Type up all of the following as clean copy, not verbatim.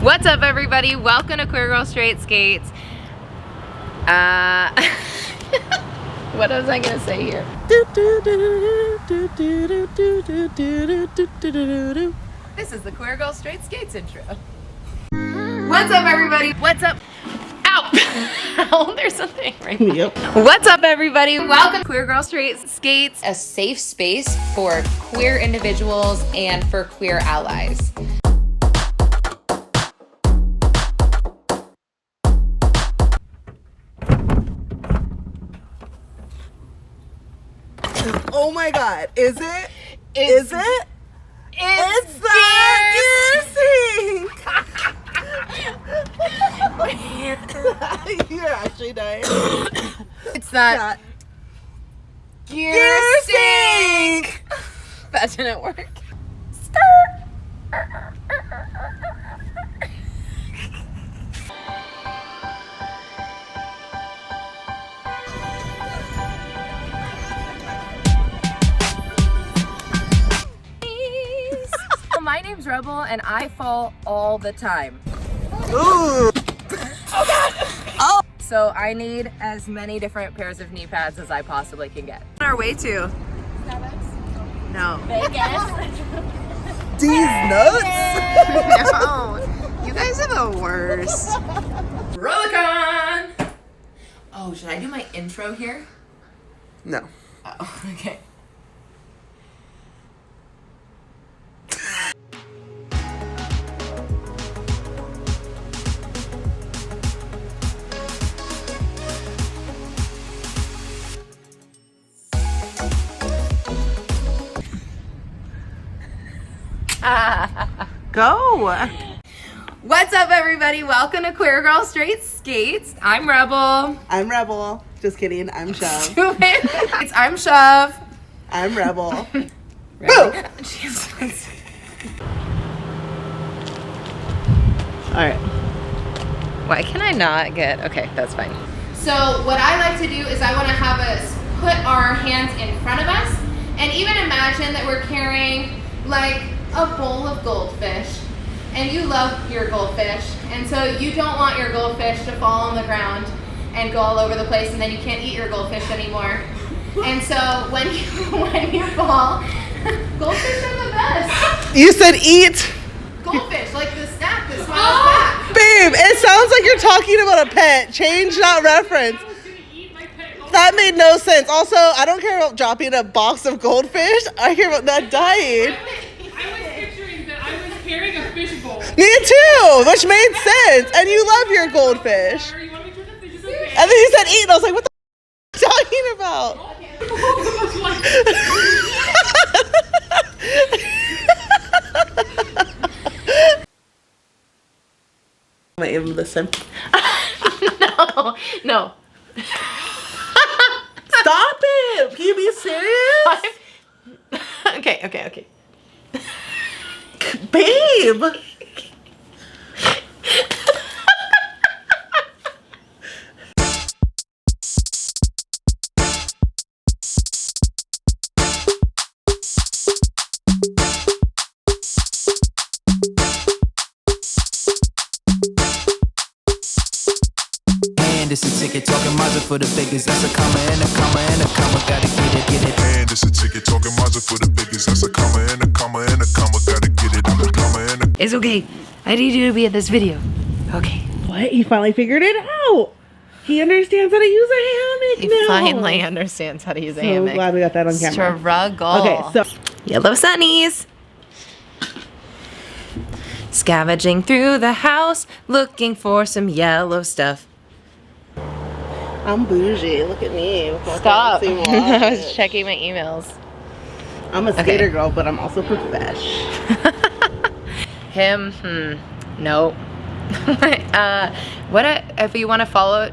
What's up, everybody? Welcome to Queer Girl Straight Skates. What was I gonna say here? This is the Queer Girl Straight Skates intro. What's up, everybody? What's up? Ow! Oh, there's something right there. Yep. What's up, everybody? Welcome to Queer Girl Straight Skates, a safe space for queer individuals and for queer allies. Oh my god, is it? It's the gear You're actually dying. It's that gear sync. That didn't work. My name's Rebel, and I fall all the time. Ooh. Oh god! Oh! So I need as many different pairs of knee pads as I possibly can get. On our way to? No. Vegas. These nuts? No. You guys are the worst. Rollicon! Oh, should I do my intro here? No. Oh, okay. Go. What's up, everybody? Welcome to Queer Girl Straight Skates. I'm Rebel. I'm Rebel. Just kidding. I'm Shove. I'm Shove. I'm Rebel. Boo! Jesus. Alright. Why can I not get... Okay, that's fine. So what I like to do is I want to have us put our hands in front of us and even imagine that we're carrying like a bowl of goldfish, and you love your goldfish, and so you don't want your goldfish to fall on the ground and go all over the place, and then you can't eat your goldfish anymore. And so when you fall, goldfish are the best. You said eat? Goldfish, like the snack that smiles back. Babe, it sounds like you're talking about a pet. Change that reference. That made no sense. Also, I don't care about dropping a box of goldfish. I care about that dying. I was picturing that I was carrying a fish bowl. Me too, which made sense. And you love your goldfish. You want me to turn the fish? Okay. And then you said eat, and I was like, what the f are you talking about? I'm gonna even listen. No. Stop it! Can you be serious? Okay. Babe! And it's a ticket talking Mazda for the biggest. That's a comma and a comma and a comma. Gotta get it. And it's a ticket talking Mazda for the biggest. That's a comma and a comma and a comma. Gotta get it. I'm a comma and a. It's okay. I need you to be in this video. Okay. What? He finally figured it out. He understands how to use a hammock He now. finally understands how to use a So hammock. glad we got that on camera. Struggle. Okay, so Yellow sunnies. Scavenging through the house, looking for some yellow stuff. I'm bougie. Look at me. Stop. Fancy watch. I was checking my emails. I'm a skater girl, but I'm also profesh. Him, no. If you want to follow...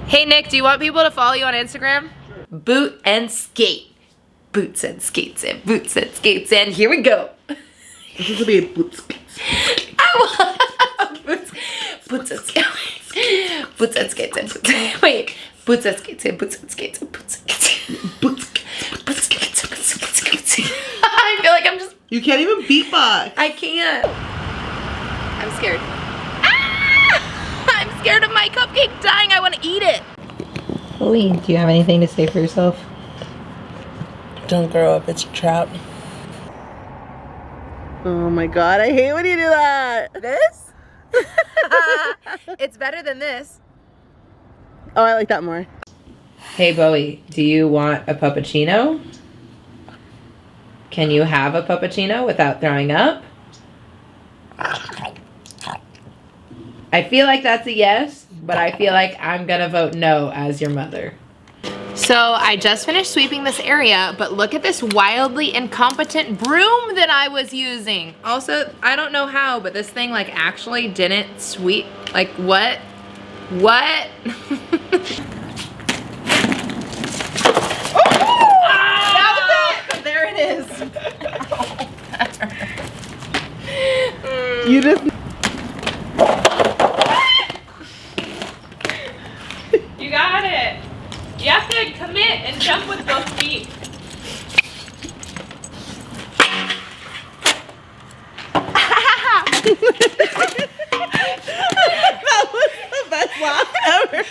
Hey, Nick, do you want people to follow you on Instagram? Sure. Boot and skate. Boots and skates and boots and skates, and here we go. This is gonna be a boots. Boots and skates. Boots and skates and boots. Wait. Boots and skates and boots and skates and boots and skates. Boots and skates and boots and skates. I feel like I'm just... You can't even beatbox. I can't. I'm scared. Ah! I'm scared of my cupcake dying. I want to eat it. Lee, do you have anything to say for yourself? Don't grow up, it's a trap. Oh my god, I hate when you do that. This? It's better than this. Oh, I like that more. Hey Bowie, do you want a puppuccino? Can you have a puppuccino without throwing up? I feel like that's a yes, but I feel like I'm gonna vote no as your mother. So I just finished sweeping this area, but look at this wildly incompetent broom that I was using. Also, I don't know how, but this thing like actually didn't sweep. Like what? What? That was it! There it is. You just... You got it. You have to commit and jump with both feet. That was the best laugh ever.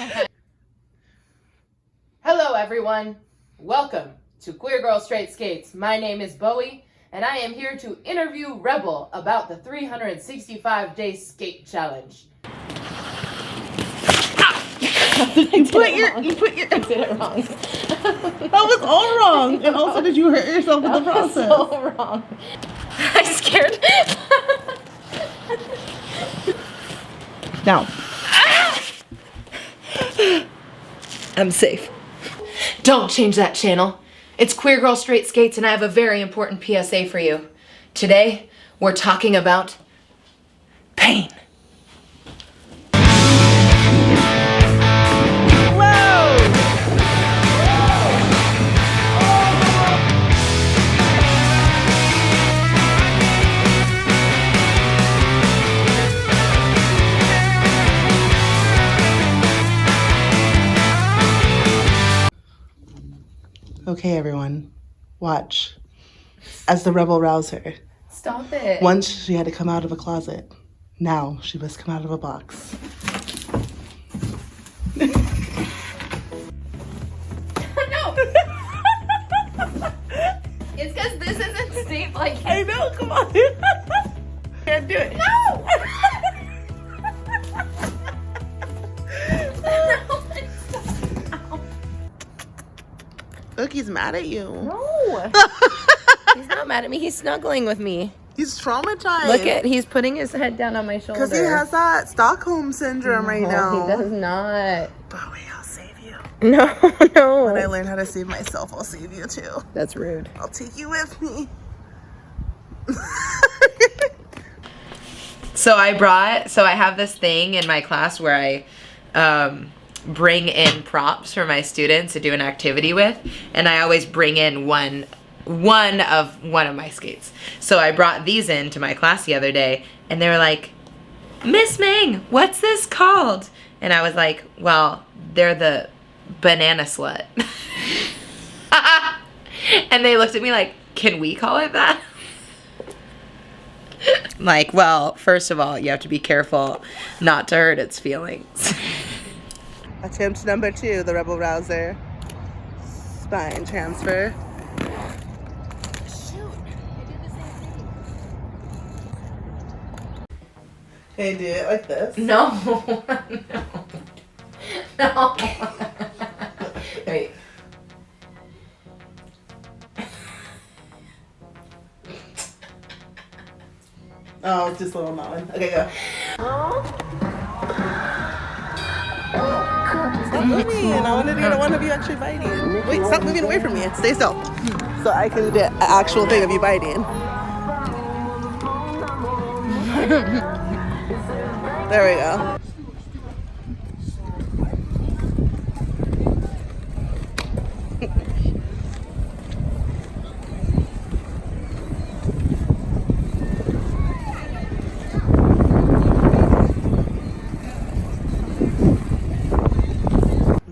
Hello everyone. Welcome to Queer Girl Straight Skates. My name is Bowie, and I am here to interview Rebel about the 365-day skate challenge. You put your I did it wrong. that was all wrong. And also, did you hurt yourself in the process? So wrong. I'm scared. Now. I'm safe. Don't change that channel. It's Queer Girl Straight Skates, and I have a very important PSA for you. Today, we're talking about pain. Okay, everyone, watch as the rebel rouse her. Stop it. Once she had to come out of a closet. Now she must come out of a box. No. It's because this isn't safe like I know, come on. Can't do it. No! Look, he's mad at you. No. He's not mad at me. He's snuggling with me. He's traumatized. Look at, he's putting his head down on my shoulder. Because he has that Stockholm syndrome right now. He does not. Bowie, I'll save you. No, When I no. learn how to save myself, I'll save you too. That's rude. I'll take you with me. So I have this thing in my class where I bring in props for my students to do an activity with, and I always bring in one of my skates. So I brought these in to my class the other day, and they were like, "Miss Ming, what's this called?" And I was like, "Well, they're the banana slut." And they looked at me like, "Can we call it that?" Like, well, first of all, you have to be careful not to hurt its feelings. Attempt number 2, the rebel rouser. Spine transfer. Shoot, I did the same thing. Hey, do it like this. No. No. Wait. Oh, it's just a little melon. Okay, go. Stop moving. I want to do one of you actually biting. Wait, stop moving away from me. Stay still. So I can get an actual thing of you biting. There we go.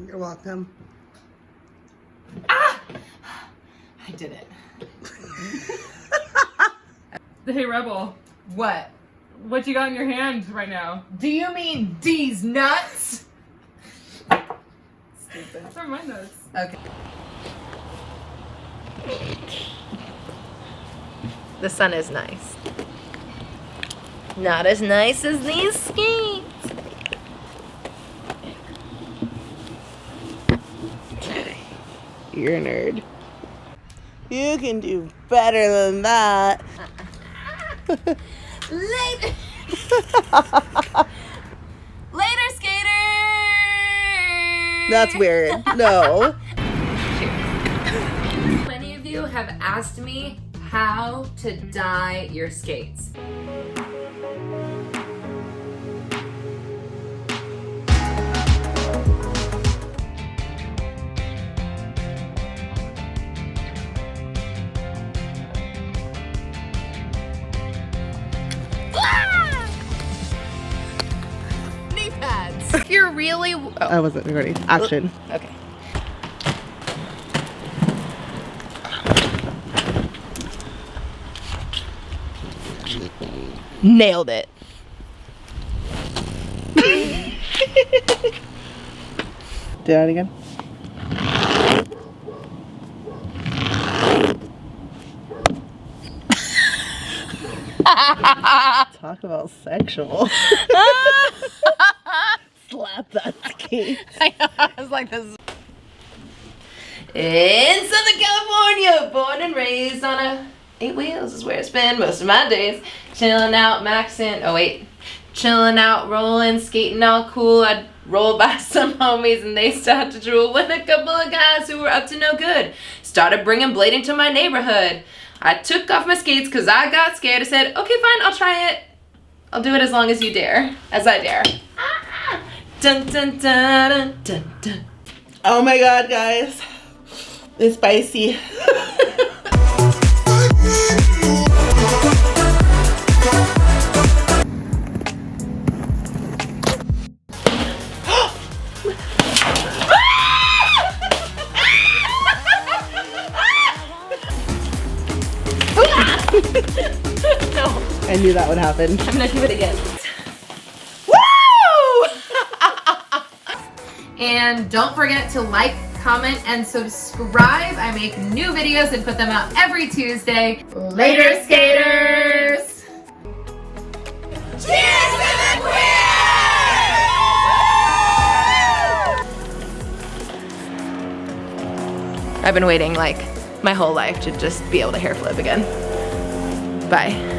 You're welcome. Ah! I did it. Hey, Rebel. What? What you got in your hand right now? Do you mean D's nuts? Stupid. Those are my nuts. Okay. The sun is nice. Not as nice as these skates. You're a nerd. You can do better than that. Later. Later, skaters. That's weird. No. Many of you have asked me how to dye your skates. Knee pads. If you're really... I wasn't ready. Action. Okay. Nailed it. Do that again. Talk about sexual. Slap that skate. I know, I was like this. In Southern California, born and raised on a 8 wheels is where I spend most of my days. Chilling out, maxing, chilling out, rolling, skating all cool. I'd roll by some homies and they start to drool when a couple of guys who were up to no good started bringing blading to my neighborhood. I took off my skates because I got scared. I said, okay, fine, I'll try it. I'll do it as long as you dare, as I dare. Dun, dun, dun, dun, dun, dun. Oh my god, guys. It's spicy. No, I knew that would happen. I'm gonna do it again. Woo! And don't forget to like, comment, and subscribe. I make new videos and put them out every Tuesday. Later, skaters! Cheers to the queer! I've been waiting like my whole life to just be able to hair flip again. Bye.